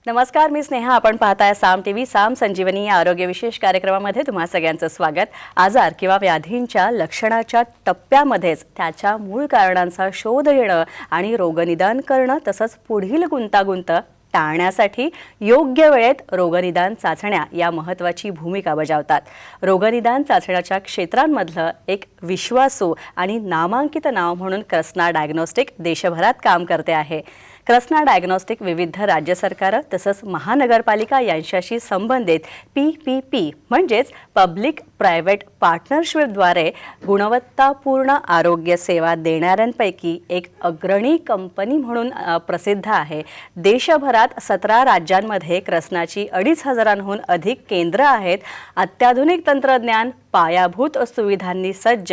नमस्कार, मी स्नेहा. आपण पाहताय साम टीव्ही. साम संजीवनी या आरोग्य विशेष कार्यक्रमामध्ये तुम्हा सगळ्यांचं स्वागत. आजार किंवा व्याधींच्या लक्षणाच्या टप्प्यामध्येच त्याच्या मूळ कारणांचा शोध घेणं आणि रोगनिदान करणं तसंच पुढील गुंतागुंत टाळण्यासाठी योग्य वेळेत रोगनिदान चाचण्या या महत्त्वाची भूमिका बजावतात. रोगनिदान चाचण्याच्या क्षेत्रांमधलं एक विश्वासू आणि नामांकित नाव म्हणून कृष्णा डायग्नोस्टिक देशभरात काम करते आहे. कृष्णा डायग्नोस्टिक विविध राज्य सरकारं तसंच महानगरपालिका यांच्याशी संबंधित PPP म्हणजेच पब्लिक प्रायव्हेट पार्टनरशिपद्वारे गुणवत्तापूर्ण आरोग्य सेवा देणाऱ्यांपैकी एक अग्रणी कंपनी म्हणून प्रसिद्ध आहे. देशभरात 17 राज्यांमध्ये कृष्णाची 2,500हून अधिक केंद्र आहेत. अत्याधुनिक तंत्रज्ञान, पायाभूत सुविधांनी सज्ज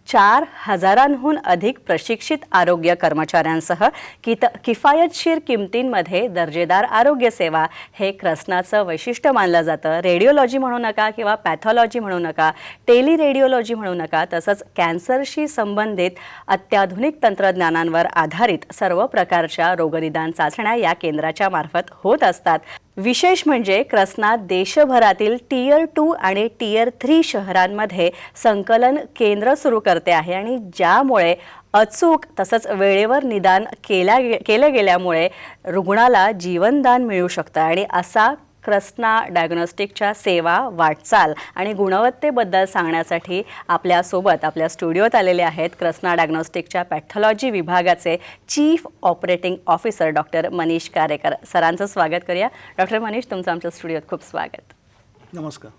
4,000हून अधिक प्रशिक्षित आरोग्य कर्मचाऱ्यांसह किफायतशीर किमतींमध्ये दर्जेदार आरोग्य सेवा हे कृष्णाचं वैशिष्ट्य मानलं जातं. रेडिओलॉजी म्हणू नका किंवा पॅथॉलॉजी म्हणू नका, टेलिरेडिओलॉजी म्हणू नका, तसंच कॅन्सरशी संबंधित अत्याधुनिक तंत्रज्ञानांवर आधारित सर्व प्रकारच्या रोगनिदान चाचण्या या केंद्राच्या मार्फत होत असतात. विशेष म्हणजे कृष्णा देशभरातील टियर 2 आणि टियर 3 शहरांमध्ये संकलन केंद्र सुरू करते आहे आणि ज्यामुळे अचूक तसंच वेळेवर निदान केलं गेल्यामुळे रुग्णाला जीवनदान मिळू शकतं. आणि असा कृष्णा डायग्नोस्टिकच्या सेवा, वाटचाल आणि गुणवत्तेबद्दल सांगण्यासाठी आपल्यासोबत आपल्या स्टुडिओत आलेले आहेत कृष्णा डायग्नोस्टिकच्या पॅथॉलॉजी विभागाचे chief operating officer doctor Manish Karekar. सरांचं स्वागत करूया. डॉक्टर मनीष, तुमचं आमच्या स्टुडिओत खूप स्वागत. नमस्कार.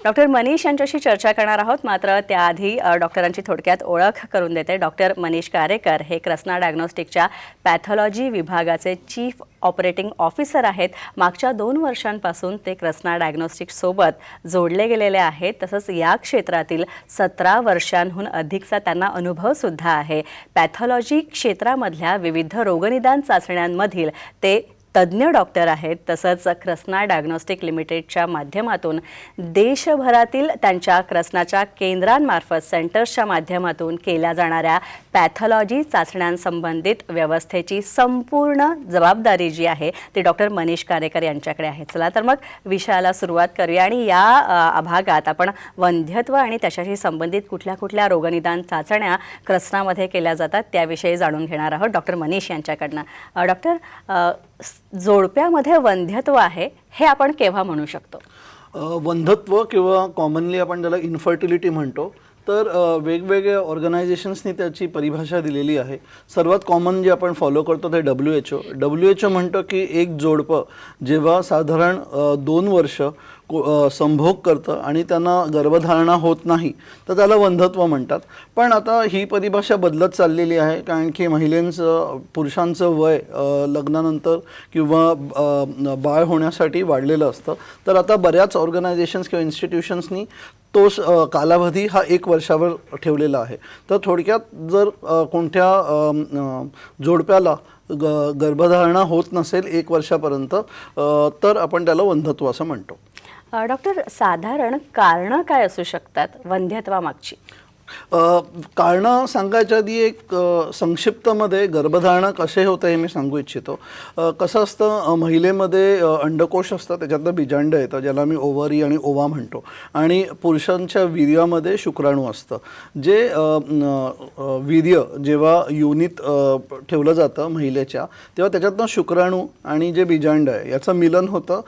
डॉक्टर मनीष यांच्याशी चर्चा करणार आहोत, मात्र त्याआधी डॉक्टरांची थोडक्यात ओळख करून देते. डॉक्टर मनीष कारेकर हे कृष्णा डायग्नोस्टिकच्या पॅथॉलॉजी विभागाचे चीफ ऑपरेटिंग ऑफिसर आहेत. मागच्या 2 वर्षांपासून ते कृष्णा डायग्नोस्टिक्ससोबत जोडले गेलेले आहेत. तसंच या क्षेत्रातील 17 वर्षांहून अधिकचा त्यांना अनुभवसुद्धा आहे. पॅथॉलॉजी क्षेत्रामधल्या विविध रोगनिदान चाचण्यांमधील ते तज्ज्ञ डॉक्टर आहेत. तसंच कृष्णा डायग्नोस्टिक लिमिटेडच्या माध्यमातून देशभरातील त्यांच्या कृष्णाच्या केंद्रांमार्फत सेंटर्सच्या माध्यमातून केल्या जाणाऱ्या पॅथॉलॉजी चाचण्यांसंबंधित व्यवस्थेची संपूर्ण जबाबदारी जी आहे ती डॉक्टर मनीष कारेकर यांच्याकडे आहे. चला तर मग विषयाला सुरुवात करूया आणि या भागात आपण वंध्यत्व आणि त्याच्याशी संबंधित कुठल्या कुठल्या रोगनिदान चाचण्या कृष्णामध्ये केल्या जातात त्याविषयी जाणून घेणार आहोत डॉक्टर मनीष यांच्याकडनं. डॉक्टर, जोडप्यामध्ये वंध्यत्व आहे हे आपण केव्हा म्हणू शकतो? वंध्यत्व किंवा कॉमनली आपण त्याला इन्फर्टिलिटी म्हणतो. तर वेगवेगळ्या ऑर्गनायझेशन्सनी त्याची परिभाषा दिलेली आहे. सर्वात कॉमन जे आपण फॉलो करतो ते WHO म्हणतो की एक जोडपं जेव्हा साधारण 2 वर्ष संभोग करतं आणि त्यांना गर्भधारणा होत नाही तर त्याला वंध्यत्व म्हणतात. पण आता ही परिभाषा बदलत चाललेली आहे, कारण की पुरुषांचं वय लग्नानंतर किंवा बाळ होण्यासाठी वाढलेलं असतं. तर आता बऱ्याच ऑर्गनायझेशन्स किंवा इन्स्टिट्यूशन्सनी तो कालावधी हा 1 वर्षावर ठेवलेला आहे. तर थोडक्यात जर कोणत्या जोडप्याला गर्भधारणा होत नसेल 1 वर्षापर्यंत तर आपण त्याला वंध्यत्व असं म्हणतो. डॉक्टर, साधारण कारणं काय असू शकतात वंध्यत्वामागची? कारणं सांगायच्या आधी एक संक्षिप्तमध्ये गर्भधारणा कसे होतं हे मी सांगू इच्छितो. कसं असतं, महिलेमध्ये अंडकोश असतं, त्याच्यातलं बीजांड येतं ज्याला मी ओव्हरी आणि ओवा म्हणतो, आणि पुरुषांच्या वीर्यामध्ये शुक्राणू असतं. जे वीर्य जेव्हा योनीत ठेवलं जातं महिलेच्या, तेव्हा त्याच्यातनं शुक्राणू आणि जे बीजांड आहे याचं मिलन होतं.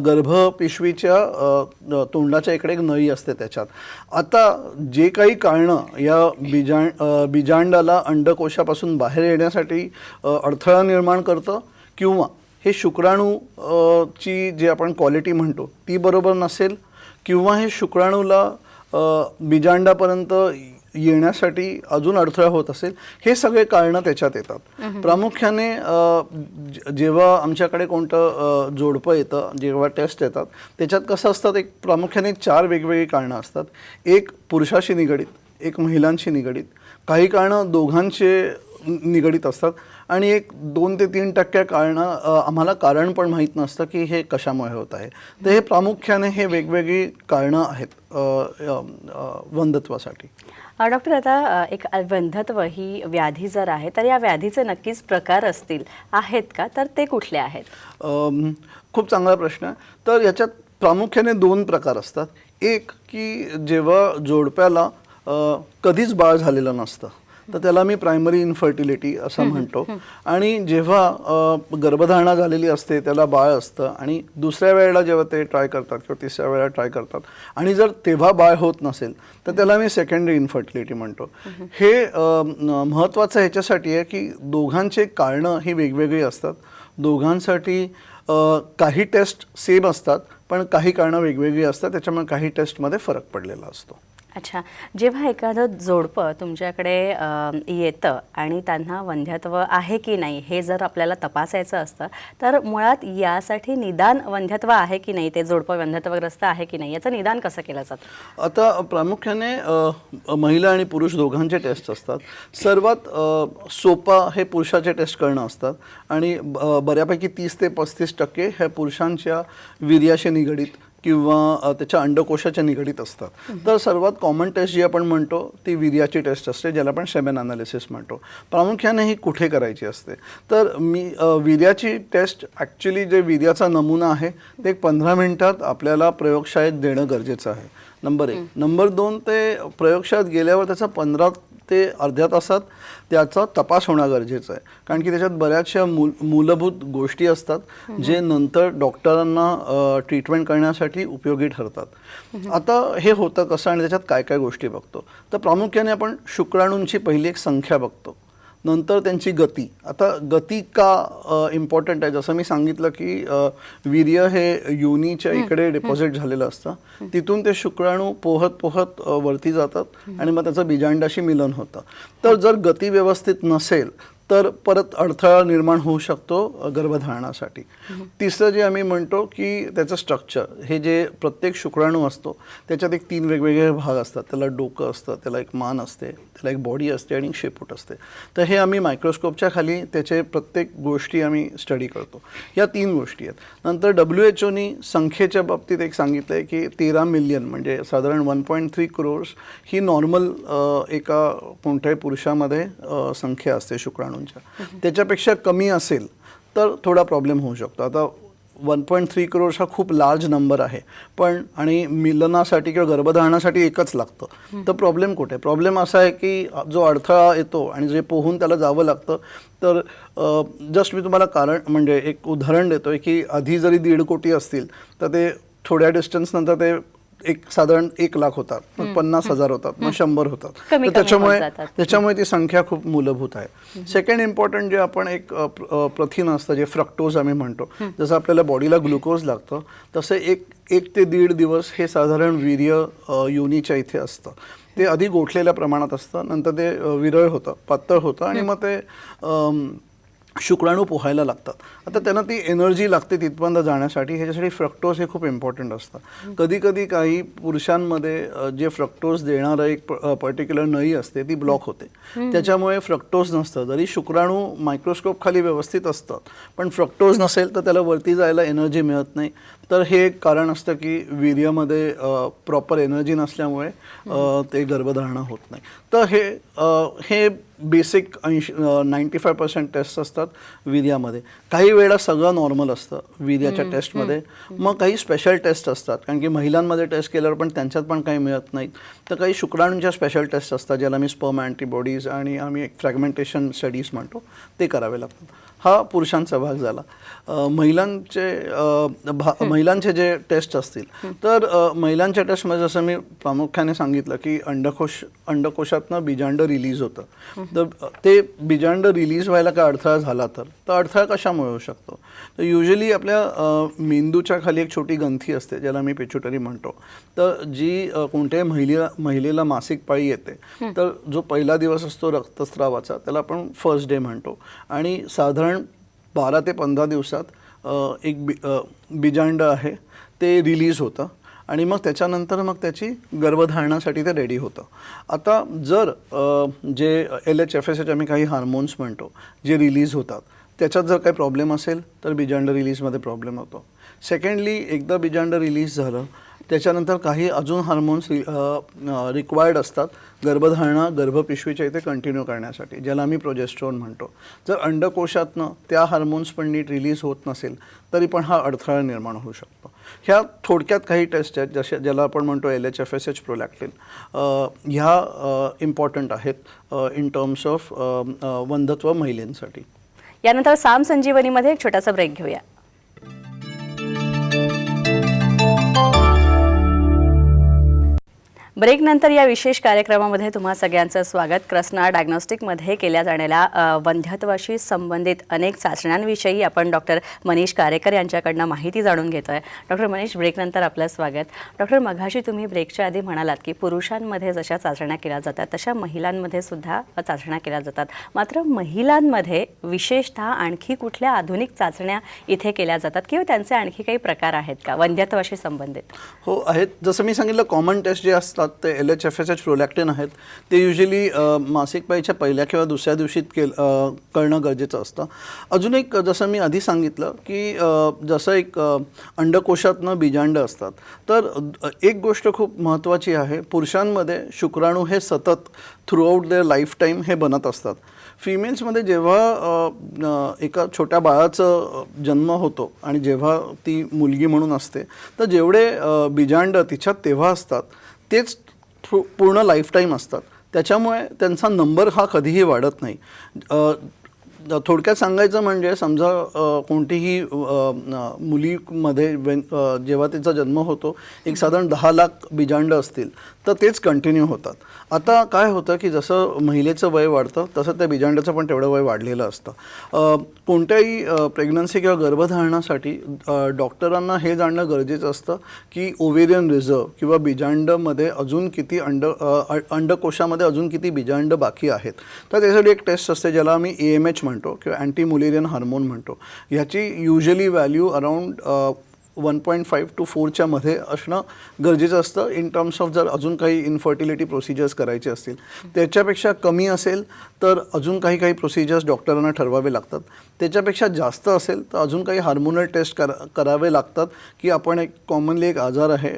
गर्भपिशवीच्या तोंडाच्या इकडे एक नळी असते त्याच्यात. आता जे काही या बीजांडाला अंडकोशापासून बाहेर येण्यासाठी अडथळा निर्माण करतं, किंवा हे शुक्राणू ची जे आपण क्वालिटी म्हणतो ती बरोबर नसेल, किंवा हे शुक्राणूला बीजांडापर्यंत येण्यासाठी अजून अडथळा होत असेल, हे सगळे कारणं त्याच्यात येतात. प्रामुख्याने जेव्हा आमच्याकडे कोणतं जोडपं येतं, जेव्हा टेस्ट येतात, त्याच्यात कसं असतात, एक प्रामुख्याने 4 वेगवेगळी कारणं असतात. एक पुरुषाशी निगडीत, एक महिलांशी निगडीत, काही कारणं दोघांचे निगडीत असतात, आणि एक 2 ते 3% कारणं आम्हाला कारण पण माहीत नसतं की हे कशामुळे होत आहे. तर हे प्रामुख्याने हे वेगवेगळी कारणं आहेत वंध्यत्वासाठी. डॉक्टर, आता एक वंध्यत्व ही व्याधी जर आहे तर या व्याधीचे नक्कीच प्रकार असतील, आहेत का? तर ते कुठले आहेत? खूप चांगला प्रश्न आहे. तर याच्यात प्रामुख्याने 2 प्रकार असतात. एक की जेव्हा जोडप्याला कधीच बाळ झालेलं नसतं, तर त्याला मी प्रायमरी इन्फर्टिलिटी असं म्हणतो. आणि जेव्हा गर्भधारणा झालेली असते, त्याला बाळ असतं आणि दुसऱ्या वेळेला जेव्हा ते ट्राय करतात किंवा तिसऱ्या वेळेला ट्राय करतात आणि जर तेव्हा बाळ होत नसेल, तर त्याला मी सेकंडरी इन्फर्टिलिटी म्हणतो. हे महत्त्वाचं ह्याच्यासाठी आहे की दोघांचे कारणं ही वेगवेगळी असतात. दोघांसाठी काही टेस्ट सेम असतात, पण काही कारणं वेगवेगळी असतात. त्याच्यामुळे काही टेस्टमध्ये फरक पडलेला असतो. अच्छा, जेव्हा एखादं जोडपं तुमच्याकडे येतं आणि त्यांना वंध्यत्व आहे की नाही हे जर आपल्याला तपासायचं असतं, तर मुळात यासाठी निदान वंध्यत्व आहे की नाही, ते जोडपं वंध्यत्वग्रस्त आहे की नाही, याचं निदान कसं केलं जातं? आता प्रामुख्याने महिला आणि पुरुष दोघांचे टेस्ट असतात. सर्वात सोपा हे पुरुषाचे टेस्ट करणं असतात आणि बऱ्यापैकी 30 ते 35% हे पुरुषांच्या वीर्याशी निगडीत किंवा त्याच्या अंडकोशाच्या निगडीत असतात. तर सर्वात कॉमन टेस्ट जी आपण म्हणतो ती वीर्याची टेस्ट असते, ज्याला आपण सेमेन अनालिसिस म्हणतो. प्रामुख्याने ही कुठे करायची असते, तर वीर्याची टेस्ट ॲक्च्युली जे वीर्याचा नमुना आहे ते 15 मिनिटात आपल्याला प्रयोगशाळेत देणं गरजेचं आहे. नंबर 1. नंबर 2, ते प्रयोगशाळेत गेल्यावर त्याचा 15 ते अर्ध्या तासात त्याचा तपास होणं गरजेचं आहे. कारण की त्याच्यात बऱ्याचशा मूलभूत गोष्टी असतात जे नंतर डॉक्टरांना ट्रीटमेंट करण्यासाठी उपयोगी ठरतात. आता हे होतं कसं आणि त्याच्यात काय काय गोष्टी बघतो, तर प्रामुख्याने आपण शुक्राणूंची पहिली एक संख्या बघतो, नंतर त्यांची गती. आता गती का इम्पॉर्टंट आहे, जसं मी सांगितलं की वीर्य हे योनीच्या इकडे डिपॉझिट झालेलं असतं, तिथून ते शुक्राणू पोहत पोहत वरती जातात आणि मग त्याचं बीजांडाशी मिलन होतं. तर जर गती व्यवस्थित नसेल तर परत अडथळा निर्माण होऊ शकतो गर्भधारणासाठी. तिसरं जे आम्ही म्हणतो की त्याचं स्ट्रक्चर, हे जे प्रत्येक शुक्राणू असतो त्याच्यात एक 3 वेगवेगळे भाग असतात. त्याला डोकं असतं, त्याला एक मान असते, त्याला एक बॉडी असते आणि एक शेपूट असते. तर हे आम्ही मायक्रोस्कोपच्या खाली त्याचे प्रत्येक गोष्टी आम्ही स्टडी करतो. या 3 गोष्टी आहेत. नंतर WHO संख्येच्या बाबतीत एक सांगितलं आहे की 13 मिलियन म्हणजे साधारण 1.3 crores ही नॉर्मल एका कोणत्याही पुरुषामध्ये संख्या असते शुक्राणू. त्याच्यापेक्षा कमी असेल तर थोडा प्रॉब्लेम होऊ शकतो. आता 1.3 crores हा खूप लार्ज नंबर आहे, पण आणि मिलनासाठी किंवा गर्भधारणासाठी एकच लागतं. तर प्रॉब्लेम कुठे? प्रॉब्लेम असा आहे की जो अडथळा येतो आणि जे पोहून त्याला जावं लागतं. तर जस्ट मी तुम्हाला कारण म्हणजे एक उदाहरण देतो आहे की आधी जरी 1.5 कोटी असतील तर ते थोड्या डिस्टन्स नंतर ते साधारण 1 लाख होतात, मग 50,000 होतात, मग 100 होतात. तर त्याच्यामुळे ती संख्या खूप मूलभूत आहे. सेकंड इम्पॉर्टंट जे आपण एक प्रथिन असतं जे फ्रक्टोज आम्ही म्हणतो, जसं आपल्याला बॉडीला ग्लुकोज लागतं तसं 1 ते 1.5 दिवस हे साधारण वीर्य योनीच्या इथे असतं. ते आधी गोठलेल्या प्रमाणात असतं, नंतर ते विरळ होतं, पातळ होतं आणि मग ते शुक्राणू पोहायला लागतात. आता त्यांना ती एनर्जी लागते तिथपर्यंत जाण्यासाठी. ह्याच्यासाठी फ्रक्टोज हे खूप इम्पॉर्टंट असतं. कधी काही पुरुषांमध्ये जे फ्रक्टोज देणारं एक पर्टिक्युलर नळी असते ती ब्लॉक होते, त्याच्यामुळे फ्रक्टोज नसतं. जरी शुक्राणू मायक्रोस्कोप खाली व्यवस्थित असतात, पण फ्रक्टोज नसेल तर त्याला वरती जायला एनर्जी मिळत नाही. तर हे एक कारण असतं की वीर्यामध्ये प्रॉपर एनर्जी नसल्यामुळे ते गर्भधारणा होत नाही. तर हे बेसिक 95% टेस्ट असतात वीर्यामध्ये. काही वेळा सगळं नॉर्मल असतं वीर्याच्या टेस्टमध्ये. मग काही स्पेशल टेस्ट असतात, कारण की महिलांमध्ये टेस्ट केल्यावर पण त्यांच्यात पण काही मिळत नाहीत. तर काही शुक्राणूंच्या स्पेशल टेस्ट असतात, ज्याला मी स्पर्म अँटीबॉडीज आणि आम्ही एक फ्रॅगमेंटेशन स्टडीज म्हणतो, ते करावे लागतात. हा पुरुषांचा भाग झाला. महिलांचे जे टेस्ट असतील तर महिलांच्या टेस्टमध्ये जसं मी प्रामुख्याने सांगितलं की अंडकोशातनं बीजांड रिलीज होतं. तर ते बीजांड रिलीज व्हायला काय अडथळा झाला तर अडथळा कशामुळे होऊ शकतो? तर युजली आपल्या मेंदूच्या खाली एक छोटी ग्रंथी असते, ज्याला मी पिट्युटरी म्हणतो. तर जी कोणत्याही महिलेला मासिक पाळी येते, तर जो पहिला दिवस असतो रक्तस्रावाचा त्याला आपण फर्स्ट डे म्हणतो. आणि साधारण 12 ते 15 दिवसात एक बीजांड आहे ते रिलीज होतं आणि मग त्याच्यानंतर मग त्याची गर्भधारणासाठी ते रेडी होतं. आता जर जे LHFSH आम्ही काही हार्मोन्स म्हणतो जे रिलीज होतात, त्याच्यात जर काही प्रॉब्लेम असेल तर बीजांड रिलीजमध्ये प्रॉब्लेम होतो. सेकंडली, एकदा बीजांड रिलीज झालं त्याच्यानंतर काही अजून हार्मोन्स रिक्वायर्ड असतात गर्भधारणा गर्भपिशवीच्या इथे कंटिन्यू करण्यासाठी, ज्याला आम्ही प्रोजेस्ट्रॉन म्हणतो. जर अंडकोशातनं त्या हार्मोन्स पण नीट रिलीज होत नसेल तरी पण हा अडथळा निर्माण होऊ शकतो. ह्या थोडक्यात काही टेस्ट आहेत ज्याला आपण म्हणतो LHFSH प्रोलॅक्टिन. ह्या इम्पॉर्टंट आहेत इन टर्म्स ऑफ वंध्यत्व महिलांसाठी. यानंतर साम संजीवनीमध्ये एक छोटासा ब्रेक घेऊया. ब्रेक नंतर या विशेष कार्यक्रमामध्ये तुम्हा सगळ्यांचं स्वागत. कृष्णा डायग्नोस्टिकमध्ये केल्या जाणाऱ्या वंध्यत्वाशी संबंधित अनेक चाचण्यांविषयी आपण डॉक्टर मनीष कारेकर यांच्याकडनं माहिती जाणून घेतोय. डॉक्टर मनीष, ब्रेकनंतर आपलं स्वागत. डॉक्टर, मघाशी तुम्ही ब्रेकच्या आधी म्हणालात की पुरुषांमध्ये जशा चाचण्या केल्या जातात तशा महिलांमध्ये सुद्धा चाचण्या केल्या जातात. मात्र महिलांमध्ये विशेषतः आणखी कुठल्या आधुनिक चाचण्या इथे केल्या जातात किंवा त्यांचे आणखी काही प्रकार आहेत का वंध्यत्वाशी संबंधित? हो आहेत. जसं मी सांगितलं, कॉमन टेस्ट जे असतात ते LHFSH प्रोलॅक्टिन आहेत. ते युजली मासिक पाळीच्या पहिल्या किंवा दुसऱ्या दिवशी करणं गरजेचं असतं. अजून एक, जसं मी आधी सांगितलं की जसं एक अंडकोशातनं बीजांड असतात, तर एक गोष्ट खूप महत्त्वाची आहे. पुरुषांमध्ये शुक्राणू हे सतत थ्रूआउट देअर लाईफ टाईम हे बनत असतात. फिमेल्समध्ये जेव्हा एका छोट्या बाळाचा जन्म होतो आणि जेव्हा ती मुलगी म्हणून असते, तर जेवढे बीजांड तिच्यात तेव्हा असतात तेच पूर्ण लाईफटाईम असतात. त्याच्यामुळे त्यांचा नंबर हा कधीही वाढत नाही. थोडक्यात सांगायचं म्हणजे समजा कोणतीही मुलीमध्ये जेव्हा तिचा जन्म होतो एक साधारण 10 लाख बीजांड असतील तर तेच कंटिन्यू होतात. आता काय होतं की जसं महिलेचं वय वाढतं तसं त्या बीजांडाचं पण तेवढं वय वाढलेलं असतं. कोणत्याही प्रेग्नन्सी किंवा गर्भधारणासाठी डॉक्टरांना हे जाणणं गरजेचं असतं की ओव्हेरियन रिझर्व किंवा बीजांडमध्ये अजून किती अंडकोशामध्ये अजून किती बीजांड बाकी आहेत. तर त्यासाठी एक टेस्ट असते ज्याला आम्ही AMH म्हणतो किंवा अँटी मुलेरियन हार्मोन म्हणतो. ह्याची युजली व्हॅल्यू अराउंड 1.5 to 4च्या मध्ये असणं गरजेचं असतं इन टर्म्स ऑफ जर अजून काही इन्फर्टिलिटी प्रोसिजर्स करायचे असतील. त्याच्यापेक्षा कमी असेल तर अजून काही प्रोसिजर्स डॉक्टरांना ठरवावे लागतात. त्याच्यापेक्षा जास्त असेल तर अजून काही हार्मोनल टेस्ट करावे लागतात की आपण एक कॉमनली एक आजार आहे,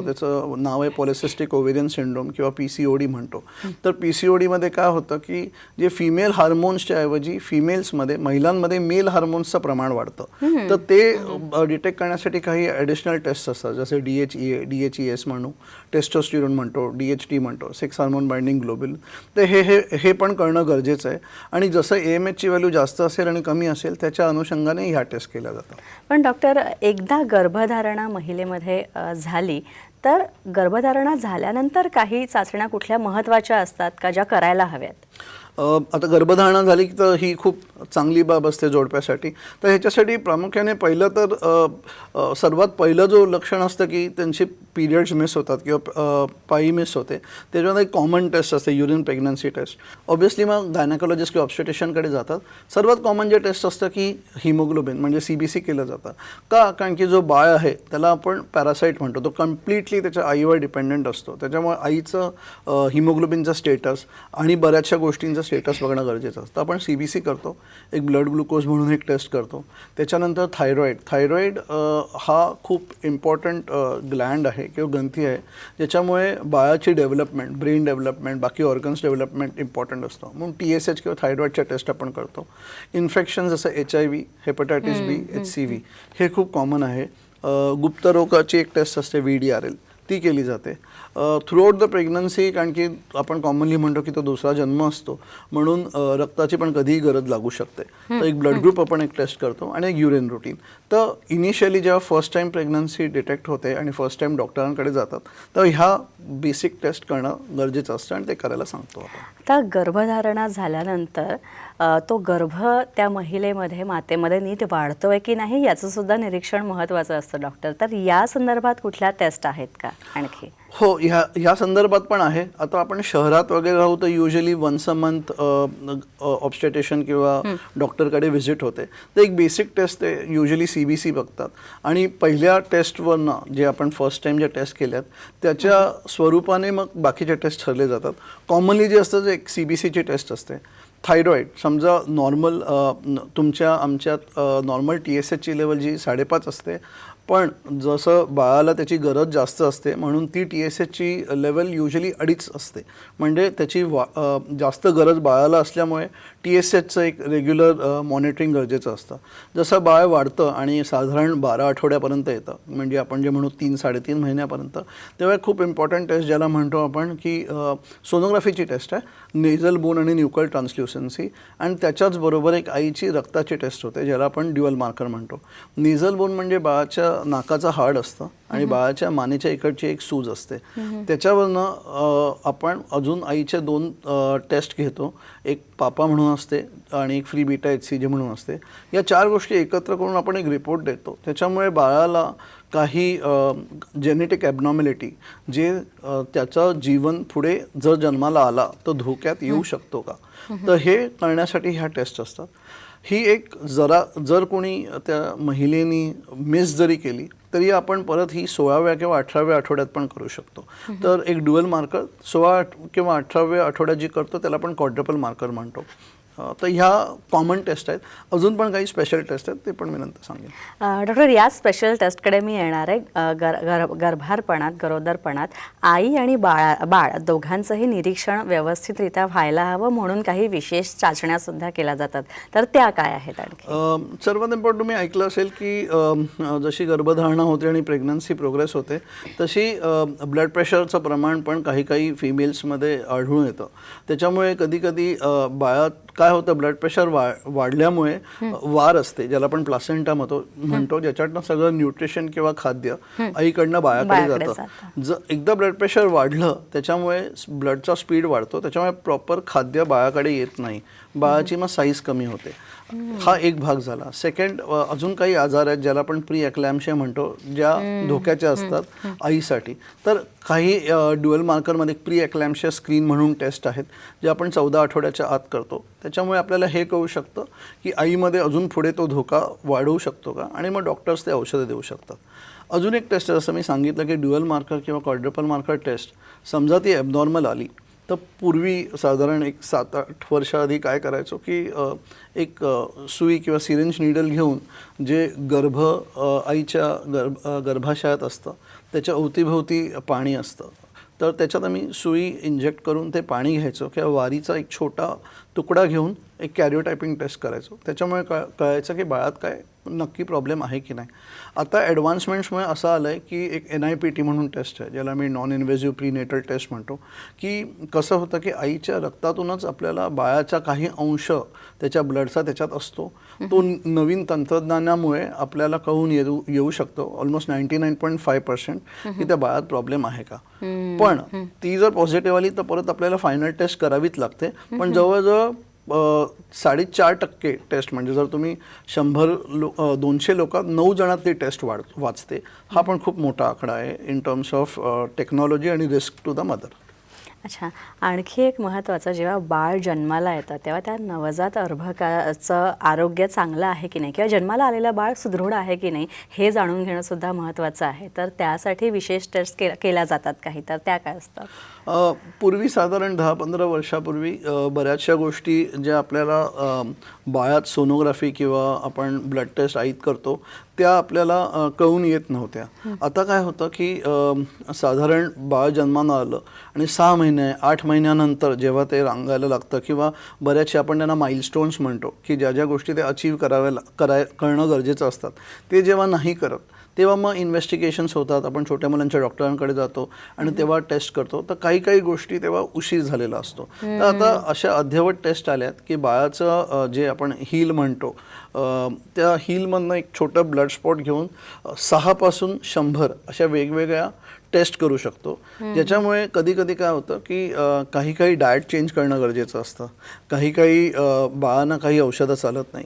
त्याचं नाव आहे पॉलिसिस्टिक ओव्हेरियन सिंड्रोम किंवा PCOD म्हणतो. तर PCODमध्ये काय होतं की जे फिमेल हार्मोन्सच्या ऐवजी फिमेल्समध्ये महिलांमध्ये मेल हार्मोन्सचं प्रमाण वाढतं. तर ते डिटेक्ट करण्यासाठी काही ॲडिशनल टेस्ट असतात, जसे DHEA, DHES म्हणू, टेस्टोस्टिरोन म्हणतो, DHT म्हणतो, सेक्स हार्मोन बाइंडिंग ग्लोबुलिन. तर हे पण करणं गरजेचं आहे. आणि जसं AMHची व्हॅल्यू जास्त असेल आणि कमी असेल त्याच्या अनुषंगाने ह्या टेस्ट केल्या जातात. पण डॉक्टर, एकदा गर्भधारणा महिलेमध्ये झाली तर गर्भधारणा झाल्यानंतर काही चाचण्या कुठल्या महत्त्वाच्या असतात का ज्या करायला हव्यात? आता गर्भधारणा झाली तर ही खूप चांगली बाब असते जोडप्यासाठी. तर ह्याच्यासाठी प्रामुख्याने पहिलं तर सर्वात पहिलं जो लक्षण असतं की त्यांचे पिरियड्स मिस होतात किंवा पाळी मिस होते, त्याच्यामध्ये एक कॉमन टेस्ट असते युरिन प्रेग्नन्सी टेस्ट. ऑब्व्हियसली मग गायनाकोलॉजिस्ट किंवा ऑब्स्टेटिशियनकडे जातात. सर्वात कॉमन जे टेस्ट असतं की हिमोग्लोबिन म्हणजे CBC केलं जातं. का? कारण की जो बाळ आहे त्याला आपण पॅरासाईट म्हणतो, तो कम्प्लिटली त्याच्या आईवर डिपेंडंट असतो. त्याच्यामुळे आईचं हिमोग्लोबिनचं स्टेटस आणि बऱ्याचशा गोष्टींचं स्टेटस बघणं गरजेचं असतं. आपण CBC करतो, एक ब्लड ग्लुकोज म्हणून एक टेस्ट करतो. त्याच्यानंतर थायरॉईड हा खूप इम्पॉर्टंट ग्लँड आहे किंवा ग्रंथी आहे, ज्याच्यामुळे बाळाची डेव्हलपमेंट, ब्रेन डेव्हलपमेंट, बाकी ऑर्गन्स डेव्हलपमेंट इम्पॉर्टंट असतं. म्हणून TSH किंवा थायरॉईडच्या टेस्ट आपण करतो. इन्फेक्शन जसं HIV, हेपॅटायटिस B, HCV हे खूप कॉमन आहे. गुप्तरोगाची एक टेस्ट असते VDRL, ती केली जाते. थ्रूआउट द प्रेग्नन्सी, कारण की आपण कॉमनली म्हणतो की तो दुसरा जन्म असतो म्हणून रक्ताची पण कधीही गरज लागू शकते. तर एक ब्लड ग्रुप आपण एक टेस्ट करतो आणि एक युरिन रुटीन. तर इनिशियली जेव्हा फर्स्ट टाईम प्रेग्नन्सी डिटेक्ट होते आणि फर्स्ट टाईम डॉक्टरांकडे जातात तर ह्या बेसिक टेस्ट करणं गरजेचं असतं आणि ते करायला सांगतो आपण. आता गर्भधारणा झाल्यानंतर तो गर्भ त्या महिलेमध्ये मातेमध्ये नीट वाढतोय की नाही याचं सुद्धा निरीक्षण महत्त्वाचं असतं डॉक्टर. तर या संदर्भात कुठल्या टेस्ट आहेत का आणखी? हो, ह्या संदर्भात पण आहे. आता आपण शहरात वगैरे राहू तर usually once a month obstetrician किंवा डॉक्टरकडे व्हिजिट होते. तर एक बेसिक टेस्ट ते युजली CBC बघतात आणि पहिल्या टेस्टवरनं जे आपण फर्स्ट टाईम ज्या टेस्ट केल्यात त्याच्या स्वरूपाने मग बाकीचे टेस्ट ठरले जातात. कॉमनली जे असतं ते एक CBCची टेस्ट असते. थायरॉईड समजा नॉर्मल आमच्यात नॉर्मल TSHची लेवल जी 5.5 असते पण जसं बाळाला त्याची गरज जास्त असते म्हणून ती TSHची लेवल युजली 2.5 असते. म्हणजे त्याची जास्त गरज बाळाला असल्यामुळे TSHचं एक रेग्युलर मॉनिटरिंग गरजेचं असतं. जसं बाळ वाढतं आणि साधारण 12 आठवड्यापर्यंत येतं, म्हणजे आपण जे म्हणू 3-3.5 महिन्यापर्यंत, तेव्हा खूप इम्पॉर्टंट टेस्ट ज्याला म्हणतो आपण की सोनोग्राफीची टेस्ट आहे, नेझल बोन आणि न्यूकल ट्रान्सल्युसन्सी, आणि त्याच्याच बरोबर एक आईची रक्ताची टेस्ट होते ज्याला आपण ड्युअल मार्कर म्हणतो. नेझल बोन म्हणजे बाळाच्या नाकाचं हाड असतं आणि बाळाच्या मानेच्या इकडची एक सूज असते. त्याच्यावरनं आपण अजून आईचे 2 टेस्ट घेतो. एक पापा म्हणून असते आणि एक फ्री बीटा HCG म्हणून असते. या 4 गोष्टी एकत्र करून आपण एक रिपोर्ट देतो. त्याच्यामुळे बाळाला काही जेनेटिक ॲबनॉर्मॅलिटी जे त्याचं जीवन पुढे जर जन्माला आला तर धोक्यात येऊ शकतो का, तर हे कळण्यासाठी ह्या टेस्ट असतात. ही एक जर कोणी त्या महिलेनी मिस जरी केली तरी आपण परत ही 16व्या किंवा 18व्या आठवड्यात पण करू शकतो. तर एक ड्युअल मार्कर 16 किंवा 18व्या आठवड्यात जी करतो त्याला आपण क्वाड्रपल मार्कर म्हणतो. तर ह्या कॉमन टेस्ट आहेत. अजून पण काही स्पेशल टेस्ट आहेत, ते पण मी नंतर सांगेन. डॉक्टर, या स्पेशल टेस्टकडे मी येणार आहे. गर्भारपणात, गरोदरपणात आई आणि बाळ दोघांचंही निरीक्षण व्यवस्थितरित्या व्हायला हवं म्हणून काही विशेष चाचण्या सुद्धा केल्या जातात, तर त्या काय आहेत आणखी? सर्वात इम्पॉर्टंट तुम्ही ऐकलं असेल की जशी गर्भधारणा होते आणि प्रेग्नन्सी प्रोग्रेस होते तशी ब्लड प्रेशरचं प्रमाण पण काही फिमेल्समध्ये आढळून येतं. त्याच्यामुळे कधी बाळात काय होतं, ब्लड प्रेशर वाढल्यामुळे वार असते ज्याला आपण प्लासेंटा म्हणतो, ज्याच्यातनं सगळं न्यूट्रिशन किंवा खाद्य आईकडनं बाळाकडे जातं. एकदा ब्लड प्रेशर वाढलं त्याच्यामुळे ब्लडचा स्पीड वाढतो, त्याच्यामुळे प्रॉपर खाद्य बाळाकडे येत नाही, बाळाची मग साईज कमी होते. हा एक भाग झाला. सेकंड, अजून काही आजार आहेत ज्याला आपण प्री एक्लॅम्शिया म्हणतो, ज्या धोक्याच्या असतात आईसाठी. तर काही ड्युअल मार्करमध्ये प्री एक्लॅम्शिया स्क्रीन म्हणून टेस्ट आहेत जे आपण 14 आठवड्याच्या आत करतो. त्याच्यामुळे आपल्याला हे कळू शकतं की आईमध्ये अजून पुढे तो धोका वाढवू शकतो का, आणि मग डॉक्टर्स ते औषधं देऊ शकतात. अजून एक टेस्ट जसं मी सांगितलं की ड्युअल मार्कर किंवा क्वाड्रपल मार्कर टेस्ट, समजा ती ॲबनॉर्मल आली तर पूर्वी साधारण एक 7-8 वर्षाआधी काय करायचो की एक सुई किंवा सिरिंज नीडल घेऊन जे आईच्या गर्भाशयात असतं त्याच्या अवतीभोवती पाणी असतं, तर त्याच्यात आम्ही सुई इंजेक्ट करून ते पाणी घ्यायचो किंवा वारीचा एक छोटा तुकडा घेऊन एक कॅरिओटायपिंग टेस्ट करायचो. त्याच्यामुळे कळायचं की बाळात काय नक्की प्रॉब्लेम आहे की नाही. आता ॲडव्हान्समेंट्समुळे असं आलं आहे की एक NIPT म्हणून टेस्ट आहे ज्याला मी नॉन इन्व्हेजिव्ह प्रीनेटल टेस्ट म्हणतो, की कसं होतं की आईच्या रक्तातूनच आपल्याला बाळाचा काही अंश त्याच्या ब्लडचा त्याच्यात असतो. तो नवीन तंत्रज्ञानामुळे आपल्याला कळून येऊ शकतो ऑलमोस्ट 99.5% की त्या बाळात प्रॉब्लेम आहे का. पण ती जर पॉझिटिव्ह आली तर परत आपल्याला फायनल टेस्ट करावीच लागते. पण जवळजवळ 4.5% टेस्ट, म्हणजे जर तुम्ही 200 लोकात 9 जणात ती टेस्ट वाचते. हा पण खूप मोठा आकडा आहे इन टर्म्स ऑफ टेक्नॉलॉजी आणि रिस्क टू द मदर. अच्छा, आणखी एक महत्त्वाचं, जेव्हा बाळ जन्माला येतं तेव्हा त्या नवजात अर्भकाचं आरोग्य चांगलं आहे की नाही किंवा जन्माला आलेलं बाळ सुदृढ आहे की नाही हे जाणून घेणं सुद्धा महत्त्वाचं आहे. तर त्यासाठी विशेष टेस्ट केल्या जातात काही, तर त्या काय असतात? पूर्वी साधारण 10-15 वर्षापूर्वी बऱ्याचशा गोष्टी ज्या आपल्याला बाळात सोनोग्राफी किंवा आपण ब्लड टेस्ट आईत करतो त्या आपल्याला कळून येत नव्हत्या. आता काय होतं की साधारण बाळ जन्माला आलं आणि 6 महिने 8 महिन्यानंतर जेव्हा ते रांगायला लागतं किंवा बऱ्याचशा आपण त्यांना माइलस्टोन्स म्हणतो की ज्या गोष्टी ते अचीव करणं गरजेचं असतात ते जेव्हा नाही करत तेव्हा मग इन्व्हेस्टिगेशन्स होतात. आपण छोट्या मुलांच्या डॉक्टरांकडे जातो आणि तेव्हा टेस्ट करतो. तर काही गोष्टी तेव्हा उशीर झालेला असतो. तर आता अशा अद्ययावत टेस्ट आल्यात की बाळाचं जे आपण हील म्हणतो त्या हीलमधनं एक छोटं ब्लड स्पॉट घेऊन 6 पासून 100 अशा वेगवेगळ्या टेस्ट करू शकतो. ज्याच्यामुळे कधी काय होतं की काही डाएट चेंज करणं गरजेचं असतं, काही बाळांना काही औषधं चालत नाही.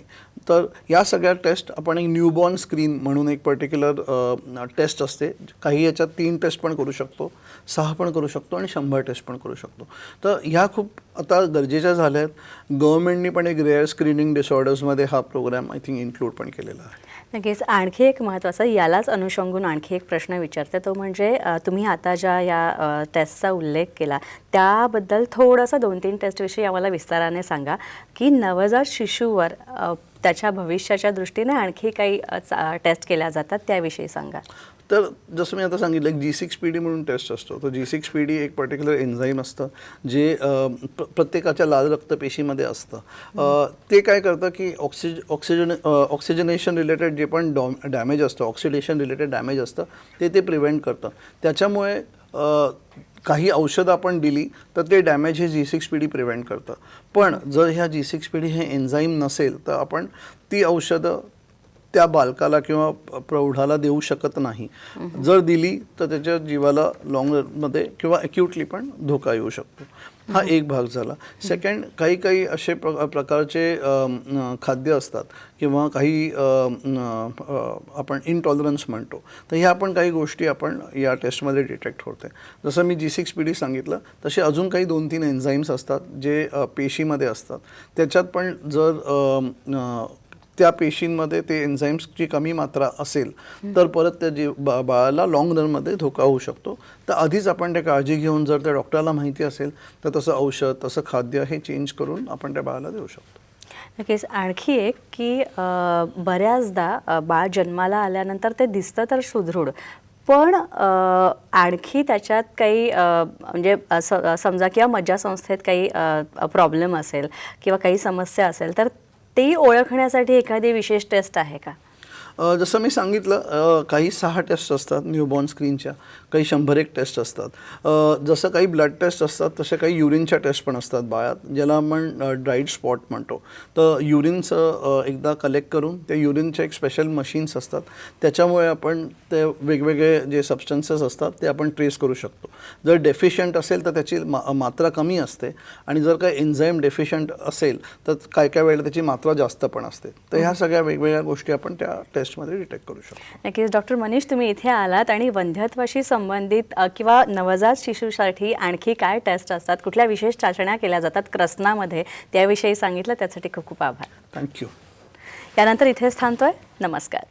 तर या सगळ्या टेस्ट आपण एक न्यूबॉर्न स्क्रीन म्हणून एक पर्टिक्युलर टेस्ट असते. काही याच्यात 3 टेस्ट पण करू शकतो, 6 पण करू शकतो आणि 100 टेस्ट पण करू शकतो. तर ह्या खूप आता गरजेच्या झाल्या आहेत. गव्हर्नमेंटनी पण एक रेअर स्क्रीनिंग डिसऑर्डर्समध्ये हा प्रोग्राम आय थिंक इन्क्लूड पण केलेला आहे. नक्कीच. आणखी एक महत्त्वाचा, यालाच अनुषंगून आणखी एक प्रश्न विचारते, तो म्हणजे तुम्ही आता ज्या या टेस्टचा उल्लेख केला त्याबद्दल थोडंसं 2-3 टेस्टविषयी आम्हाला विस्ताराने सांगा की नवजात शिशूवर त्याच्या भविष्याच्या दृष्टीने आणखी काही टेस्ट केल्या जातात त्याविषयी सांगा. तर जसं मी आता सांगितलं एक G6PD म्हणून टेस्ट असतो. तर G6PD एक पर्टिक्युलर एन्झाईम असतं जे प्रत्येकाच्या लाल रक्तपेशीमध्ये असतं. ते काय करतं की ऑक्सिजनेशन रिलेटेड जे पण डॅमेज असतं, ऑक्सिडेशन रिलेटेड डॅमेज असतं ते प्रिव्हेंट करतं. त्याच्यामुळे काही औषधं आपण दिली तर ते डॅमेज हे G6PD प्रिव्हेंट करतं. पण जर ह्या G6PD हे एन्झाईम नसेल तर आपण ती औषधं त्या बालकाला किंवा प्रौढाला देऊ शकत नाही. जर दिली तर त्याच्या जीवाला लॉंग रनमध्ये किंवा अक्यूटली पण धोका येऊ शकतो. हा एक भाग झाला. सेकंड, काही असे प्रकारचे खाद्य असतात किंवा काही आपण इनटॉलरन्स म्हणतो. तर ह्या पण काही गोष्टी आपण या टेस्टमध्ये डिटेक्ट होते. जसं मी G6PD सांगितलं तसे अजून काही 2-3 एन्झाईम्स असतात जे पेशीमध्ये असतात. त्याच्यात पण जर त्या पेशींमध्ये ते एन्झाईम्सची कमी मात्रा असेल तर परत त्या बाळाला लॉंग रनमध्ये धोका होऊ शकतो. तर आधीच आपण त्या काळजी घेऊन जर त्या डॉक्टरला माहिती असेल तर तसं औषध तसं खाद्य हे चेंज करून आपण त्या बाळाला देऊ शकतो. नक्कीच. आणखी एक की बऱ्याचदा बाळ जन्माला आल्यानंतर ते दिसतं तर सुदृढ, पण आणखी त्याच्यात काही म्हणजे समजा किंवा मज्जासंस्थेत काही प्रॉब्लेम असेल किंवा काही समस्या असेल तर ते ओळखण्यासाठी एखादी विशेष टेस्ट आहे का? जसं मी सांगितलं काही 6 टेस्ट असतात न्यूबॉर्न स्क्रीनच्या, काही 101 टेस्ट असतात. जसं काही ब्लड टेस्ट असतात तसे काही युरिनच्या टेस्ट पण असतात बाळात, ज्याला आपण ड्राईड स्पॉट म्हणतो. तर युरिनचं एकदा कलेक्ट करून त्या युरिनचे एक स्पेशल मशीन्स असतात, त्याच्यामुळे आपण ते वेगवेगळे जे सबस्टन्सेस असतात ते आपण ट्रेस करू शकतो. जर डेफिशियंट असेल तर त्याची मात्रा कमी असते आणि जर काही एन्झाईम डेफिशियंट असेल तर काय वेळेला त्याची मात्रा जास्त पण असते. तर ह्या सगळ्या वेगवेगळ्या गोष्टी आपण त्या टेस्टमध्ये डिटेक्ट करू शकतो. नक्कीच. डॉक्टर मनीष, तुम्ही इथे आलात आणि वंध्यत्वाशी संबंधित किंवा नवजात शिशूसाठी आणखी काय टेस्ट असतात, कुठल्या विशेष चाचण्या केल्या जातात क्रस्नामध्ये, त्याविषयी सांगितलं. त्यासाठी खूप खूप आभार. थँक्यू. यानंतर इथेच थांबतोय. नमस्कार.